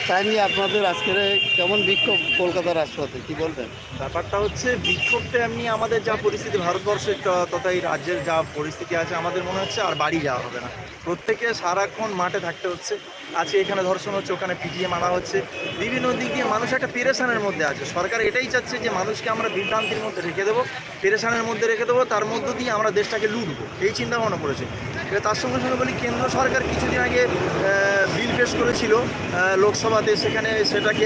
তাই নিয়ে আপনাদের আজকের কেমন বিক্ষোভ কলকাতার রাজপথে কি বলবেন? ব্যাপারটা হচ্ছে বিক্ষোভটা এমনি আমাদের যা পরিস্থিতি ভারতবর্ষের তথা এই রাজ্যের যা পরিস্থিতি আছে আমাদের মনে হচ্ছে আর বাড়ি যাওয়া হবে না। প্রত্যেকে সারাক্ষণ মাঠে থাকতে হচ্ছে। আজকে এখানে ধর্ষণ হচ্ছে, ওখানে পিটিয়ে মারা হচ্ছে, বিভিন্ন দিক দিয়ে মানুষ একটা পেরেশানের মধ্যে আছে। সরকার এটাই চাচ্ছে যে মানুষকে আমরা বিভ্রান্তির মধ্যে রেখে দেবো, পেরেশানের মধ্যে রেখে দেবো, তার মধ্য দিয়ে আমরা দেশটাকে লুটবো, এই চিন্তা ভাবনা করেছে। এবার তার সঙ্গে সঙ্গে বলি, কেন্দ্র সরকার কিছুদিন আগে বিল পেশ করেছিল লোকসভাতে, সেখানে সেটাকে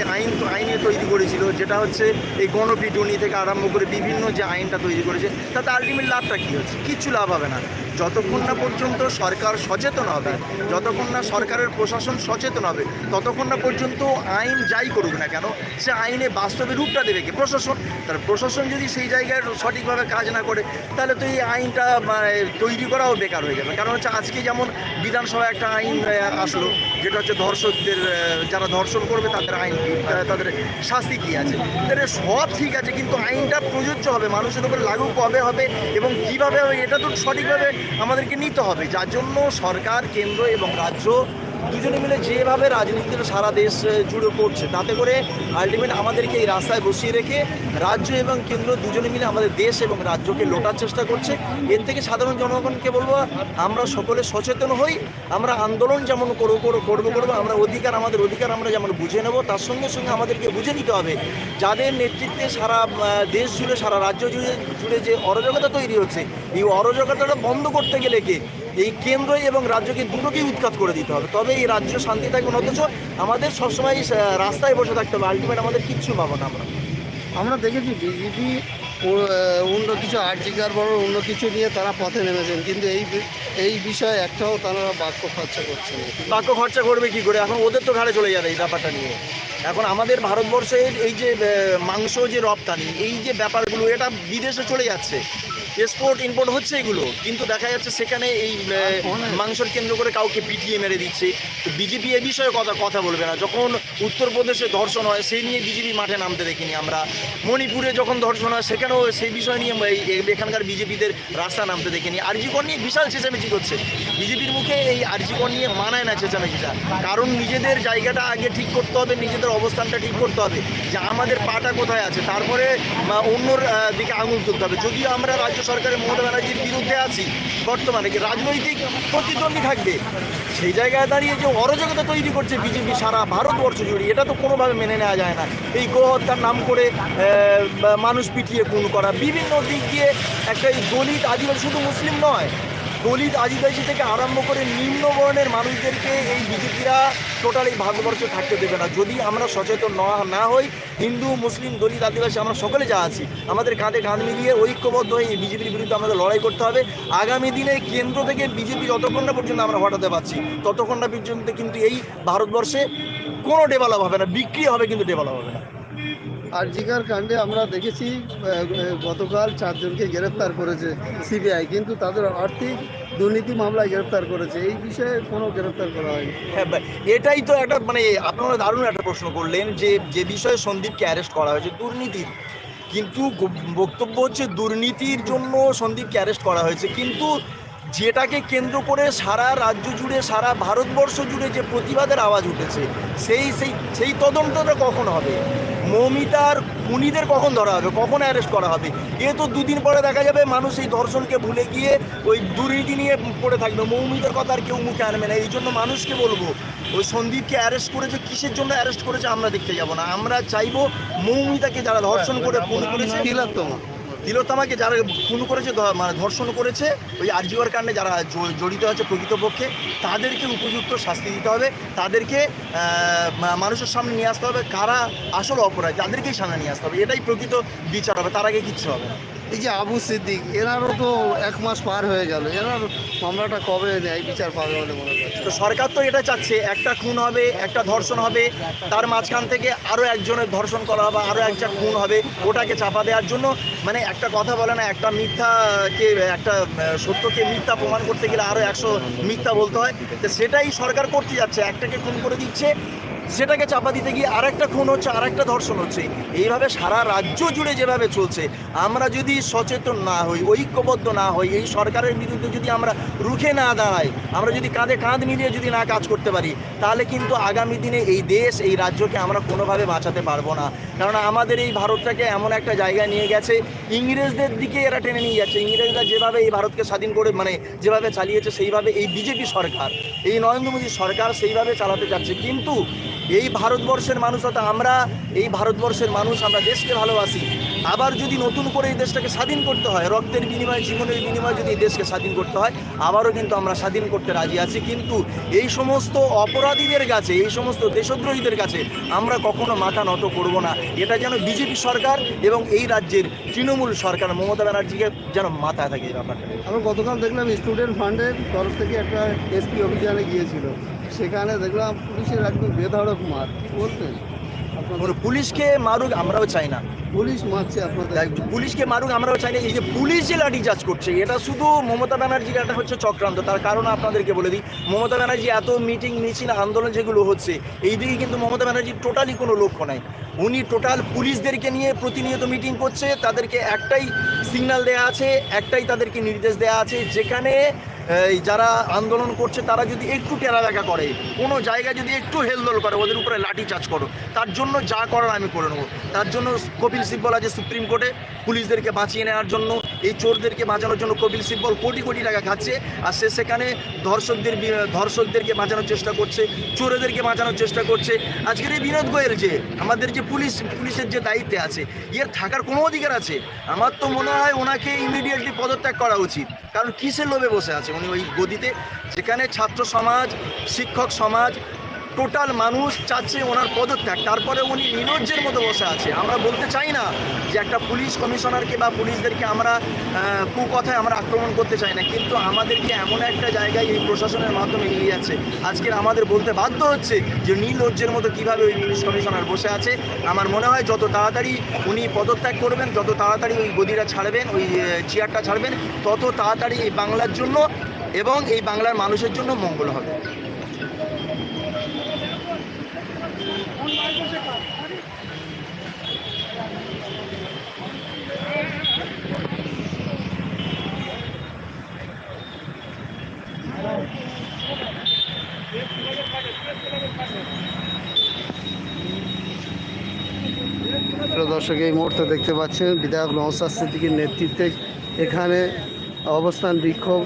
আইনে তৈরি করেছিল, যেটা হচ্ছে এই গণপিটুনি থেকে আরম্ভ করে বিভিন্ন যে আইনটা তৈরি করেছে, তাতে আলটিমেট লাভটা কী হচ্ছে? কিচ্ছু লাভ হবে না। যতক্ষণ না পর্যন্ত সরকার সচেতন হবে, যতক্ষণ না সরকারের প্রশাসন সচেতন হবে, ততক্ষণ না পর্যন্ত আইন যাই করুক না কেন, সে আইনে বাস্তবে রূপটা দেবে কি? প্রশাসন। তার প্রশাসন যদি সেই জায়গায় সঠিকভাবে কাজ না করে, তাহলে তো এই আইনটা তৈরি করাও বেকার হয়ে যাবে। কারণ হচ্ছে আজকে যেমন বিধানসভায় একটা আইন আসলো, যেটা হচ্ছে ধর্ষকদের, যারা ধর্ষণ করবে তাদের আইন কী, তাদের শাস্তি কী আছে, তাহলে সব ঠিক আছে, কিন্তু আইনটা প্রযোজ্য হবে, মানুষের উপরে লাগু কবে হবে এবং কীভাবে হবে, এটা তো সঠিকভাবে আমাদেরকে নিতে হবে। যার জন্য সরকার, কেন্দ্র এবং রাজ্য দুজনে মিলে যেভাবে রাজনীতিটা সারা দেশ জুড়ে করছে, তাতে করে আলটিমেট আমাদেরকে এই রাস্তায় বসিয়ে রেখে রাজ্য এবং কেন্দ্র দুজনে মিলে আমাদের দেশ এবং রাজ্যকে লোটার চেষ্টা করছে। এর থেকে সাধারণ জনগণকে বলবো, আমরা সকলে সচেতন হই, আমরা আন্দোলন যেমন করবো, আমরা আমাদের অধিকার আমরা যেমন বুঝে নেব, তার সঙ্গে সঙ্গে আমাদেরকে বুঝে নিতে হবে যাদের নেতৃত্বে সারা দেশ জুড়ে, সারা রাজ্য জুড়ে যে অরাজকতা তৈরি হচ্ছে, এই অরাজকতাটা বন্ধ করতে গেলে এই কেন্দ্র এবং রাজ্যকে দুটোকেই উৎখাত করে দিতে হবে, তবে এই রাজ্য শান্তি থাকবে। অথচ আমাদের সবসময় রাস্তায় বসে থাকতে হবে, আলটিমেট আমাদের কিচ্ছু পাবো না। আমরা দেখেছি বিজেপি অন্য কিছু আর্জিকার বড় অন্য কিছু নিয়ে তারা পথে নেমেছেন, কিন্তু এই বিষয়ে একটাও তারা বাক্য খরচা করছে না। বাক্য খরচা করবে কি করে? এখন ওদের তো ঘাড়ে চলে যাবে এই ব্যাপারটা নিয়ে। এখন আমাদের ভারতবর্ষের এই যে মাংস যে রপ্তানি, এই যে ব্যাপারগুলো, এটা বিদেশে চলে যাচ্ছে, এক্সপোর্ট ইম্পোর্ট হচ্ছে এগুলো, কিন্তু দেখা যাচ্ছে সেখানে এই মাংসর কেন্দ্র করে কাউকে পিটিয়ে মেরে দিচ্ছে। তো বিজেপি এ বিষয়ে কথা বলবে না। যখন উত্তরপ্রদেশে ধর্ষণ হয়, সেই নিয়ে বিজেপি মাঠে নামতে দেখিনি আমরা। মণিপুরে যখন ধর্ষণ হয়, সেখানেও সেই বিষয় নিয়ে এখানকার বিজেপিদের রাস্তা নামতে দেখিনি। আরজিকর নিয়ে বিশাল চেঁচামেচি করছে, বিজেপির মুখে এই আরজিকর নিয়ে মানায় না চেঁচামেচিটা। কারণ নিজেদের জায়গাটা আগে ঠিক করতে হবে, নিজেদের অবস্থানটা ঠিক করতে হবে, যে আমাদের পাটা কোথায় আছে, তারপরে অন্যর দিকে আঙুল তুলতে হবে। যদিও আমরা রাজ্য সরকারের মমতা ব্যানার্জির বিরুদ্ধে আছি, বর্তমানে কি রাজনৈতিক প্রতিদ্বন্দ্বী থাকবে, সেই জায়গায় দাঁড়িয়ে যে অরাজকতা তৈরি করছে বিজেপি সারা ভারতবর্ষ জুড়ে, এটা তো কোনোভাবে মেনে নেওয়া যায় না। এই গোহত্যার নাম করে মানুষ পিটিয়ে খুন করা, বিভিন্ন দিক দিয়ে একটা দলিত আদিবাসী, শুধু মুসলিম নয়, দলিত আদিবাসী থেকে আরম্ভ করে নিম্ন বর্ণের মানুষদেরকে এই বিজেপিরা টোটাল এই ভারতবর্ষে থাকতে দেবে না। যদি আমরা সচেতন না হই, হিন্দু, মুসলিম, দলিত, আদিবাসী আমরা সকলে যা আছি, আমাদের কাঁধে কাঁধ মিলিয়ে ঐক্যবদ্ধ হয়ে এই বিজেপির বিরুদ্ধে আমাদের লড়াই করতে হবে। আগামী দিনে কেন্দ্র থেকে বিজেপি যতক্ষণ না পর্যন্ত আমরা হটাতে পারছি, ততক্ষণ না পর্যন্ত কিন্তু এই ভারতবর্ষে কোনো ডেভেলপ হবে না, বিক্রি হবে কিন্তু ডেভেলপ হবে না। আরজিকার কাণ্ডে আমরা দেখেছি গতকাল 4 জনকে গ্রেপ্তার করেছে সিবিআই, কিন্তু তাদের আর্থিক দুর্নীতি মামলায় গ্রেপ্তার করেছে, এই বিষয়ে কোনো গ্রেপ্তার করা হয়নি। হ্যাঁ, এটাই তো একটা আপনারা দারুণ একটা প্রশ্ন করলেন, যে বিষয়ে সন্দীপকে অ্যারেস্ট করা হয়েছে দুর্নীতির, কিন্তু বক্তব্য হচ্ছে দুর্নীতির জন্য সন্দীপকে অ্যারেস্ট করা হয়েছে, কিন্তু যেটাকে কেন্দ্র করে সারা রাজ্য জুড়ে, সারা ভারতবর্ষ জুড়ে যে প্রতিবাদের আওয়াজ উঠেছে, সেই তদন্তটা কখন হবে? মৌমিতার খুনিদের কখন ধরা হবে, কখন অ্যারেস্ট করা হবে? এ তো দুদিন পরে দেখা যাবে মানুষ এই ধর্ষণকে ভুলে গিয়ে ওই দুর্নীতি নিয়ে পড়ে থাকবে, মৌমিতার কথা আর কেউ মুখে আনবে না। এই জন্য মানুষকে বলবো, ওই সন্দীপকে অ্যারেস্ট করেছে, কিসের জন্য অ্যারেস্ট করেছে আমরা দেখতে যাব না। আমরা চাইবো মৌমিতাকে যারা ধর্ষণ করে খুন করেছে, তিলোত্তমাকে যারা খুন করেছে, ধর্ষণ করেছে, ওই আরজিকর কাণ্ডে যারা জড়িত আছে প্রকৃতপক্ষে, তাদেরকে উপযুক্ত শাস্তি দিতে হবে, তাদেরকে মানুষের সামনে নিয়ে আসতে হবে, কারা আসল অপরাধী তাদেরকেই সামনে নিয়ে আসতে হবে, এটাই প্রকৃত বিচার হবে, তার আগে কিচ্ছু হবে না। এই যে আবু সিদ্দিক, এনারও তো 1 মাস পার হয়ে গেল, এনার মামলাটা কবে ন্যায় বিচার পাবে বলে মনে করছে? তো সরকার তো এটা চাচ্ছে, একটা খুন হবে, একটা ধর্ষণ হবে, তার মাঝখান থেকে আরও একজনের ধর্ষণ করা হবে, আরও একটা খুন হবে, ওটাকে চাপা দেওয়ার জন্য, একটা কথা বলে না, একটা সত্যকে মিথ্যা প্রমাণ করতে গেলে আরও 100 মিথ্যা বলতে হয়, তো সেটাই সরকার করতে যাচ্ছে। একটাকে খুন করে দিচ্ছে, সেটাকে চাপা দিতে গিয়ে আরেকটা খুন হচ্ছে, আরেকটা ধর্ষণ হচ্ছে। এইভাবে সারা রাজ্য জুড়ে যেভাবে চলছে, আমরা যদি সচেতন না হই, ঐক্যবদ্ধ না হই, এই সরকারের বিরুদ্ধে যদি আমরা রুখে না দাঁড়াই, আমরা যদি কাঁধে কাঁধ মিলিয়ে যদি না কাজ করতে পারি, তাহলে কিন্তু আগামী দিনে এই দেশ, এই রাজ্যকে আমরা কোনোভাবে বাঁচাতে পারবো না। কারণ আমাদের এই ভারতটাকে এমন একটা জায়গায় নিয়ে গেছে, ইংরেজদের দিকে এরা টেনে নিয়ে যাচ্ছে। ইংরেজরা যেভাবে এই ভারতকে স্বাধীন করে মানে যেভাবে চালিয়েছে, সেইভাবে এই বিজেপি সরকার, এই নরেন্দ্র মোদী সরকার সেইভাবে চালাতে যাচ্ছে। কিন্তু এই ভারতবর্ষের মানুষ, অর্থাৎ আমরা এই ভারতবর্ষের মানুষ, আমরা দেশকে ভালোবাসি। আবার যদি নতুন করে এই দেশটাকে স্বাধীন করতে হয়, রক্তের বিনিময়ে, জীবনের বিনিময়ে যদি এই দেশকে স্বাধীন করতে হয়, আবারও কিন্তু আমরা স্বাধীন করতে রাজি আছি। কিন্তু এই সমস্ত অপরাধীদের কাছে, এই সমস্ত দেশদ্রোহীদের কাছে আমরা কখনো মাথা নত করব না। এটা যেন বিজেপি সরকার এবং এই রাজ্যের তৃণমূল সরকার মমতা ব্যানার্জিকে যেন মাথায় থাকে এই ব্যাপারটা। আমরা গতকাল দেখলাম স্টুডেন্ট ফান্ডের তরফ থেকে একটা এসপি অভিযানে গিয়েছিল, সেখানে দেখলাম পুলিশের একদম বেধড়ক মার। কি বলতেন? আপনাদের পুলিশকে মারুক আমরাও চাই না, পুলিশ মারছে আপনাদের? পুলিশকে মারুক আমরাও চাই না। এই যে পুলিশ যে লাঠিচার্জ করছে, এটা শুধু মমতা ব্যানার্জির একটা হচ্ছে চক্রান্ত। তার কারণ আপনাদেরকে বলে দিই, মমতা ব্যানার্জি এত মিটিং মিছিল আন্দোলন যেগুলো হচ্ছে, এই দিকে কিন্তু মমতা ব্যানার্জির টোটালি কোনো লক্ষ্য নাই। উনি টোটাল পুলিশদেরকে নিয়ে প্রতিনিয়ত মিটিং করছে, তাদেরকে একটাই সিগন্যাল দেওয়া আছে, একটাই তাদেরকে নির্দেশ দেওয়া আছে, যেখানে যারা আন্দোলন করছে তারা যদি একটু টেরাবেকা করে, কোনো জায়গায় যদি একটু হেলদোল করে, ওদের উপরে লাঠি চার্জ করো। তার জন্য যা করার আমি করে নেবো। তার জন্য কপিল সিব্বল আছে সুপ্রিম কোর্টে পুলিশদেরকে বাঁচিয়ে নেওয়ার জন্য, এই চোরদেরকে বাঁচানোর জন্য কপিল সিব্বল কোটি কোটি টাকা খাচ্ছে। আর সে সেখানে ধর্ষকদেরকে বাঁচানোর চেষ্টা করছে, চোরেদেরকে বাঁচানোর চেষ্টা করছে। আজকের এই বিনোদ গোয়েল যে আমাদের যে পুলিশের যে দায়িত্বে আছে, এর থাকার কোনো অধিকার আছে? আমার তো মনে হয় ওনাকে ইমিডিয়েটলি পদত্যাগ করা উচিত। কারণ কিসের লোভে বসে আছে উনি ওই গদিতে, যেখানে ছাত্র সমাজ, শিক্ষক সমাজ, টোটাল মানুষ চাচ্ছে ওনার পদত্যাগ। তারপরে উনি নির্লজ্জের মতো বসে আছে। আমরা বলতে চাই না যে একটা পুলিশ কমিশনারকে বা পুলিশদেরকে আমরা কুকথায় আমরা আক্রমণ করতে চাই না, কিন্তু আমাদেরকে এমন একটা জায়গায় এই প্রশাসনের মাধ্যমে নিয়ে যাচ্ছে, আজকের আমাদের বলতে বাধ্য হচ্ছে যে নির্লজ্জের মতো কীভাবে ওই পুলিশ কমিশনার বসে আছে। আমার মনে হয় যত তাড়াতাড়ি উনি পদত্যাগ করবেন, যত তাড়াতাড়ি ওই গদিটা ছাড়বেন, ওই চেয়ারটা ছাড়বেন, তত তাড়াতাড়ি এই বাংলার জন্য এবং এই বাংলার মানুষের জন্য মঙ্গল হবে। প্রিয় দর্শক, এই মুহূর্তে দেখতে পাচ্ছেন বিধায়ক নওশাদ সিদ্দিকীর নেতৃত্বে এখানে অবস্থান বিক্ষোভ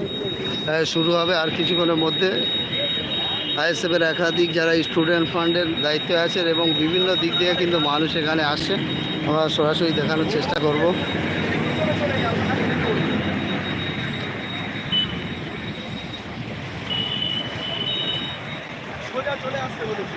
শুরু হবে আর কিছুক্ষণের মধ্যে। আইএসএফের একাধিক যারা স্টুডেন্ট ফান্ডের দায়িত্বে আছেন এবং বিভিন্ন দিক থেকে কিন্তু মানুষ এখানে আসছে, আমরা সরাসরি দেখানোর চেষ্টা করব। চলে আসতে বলেছি।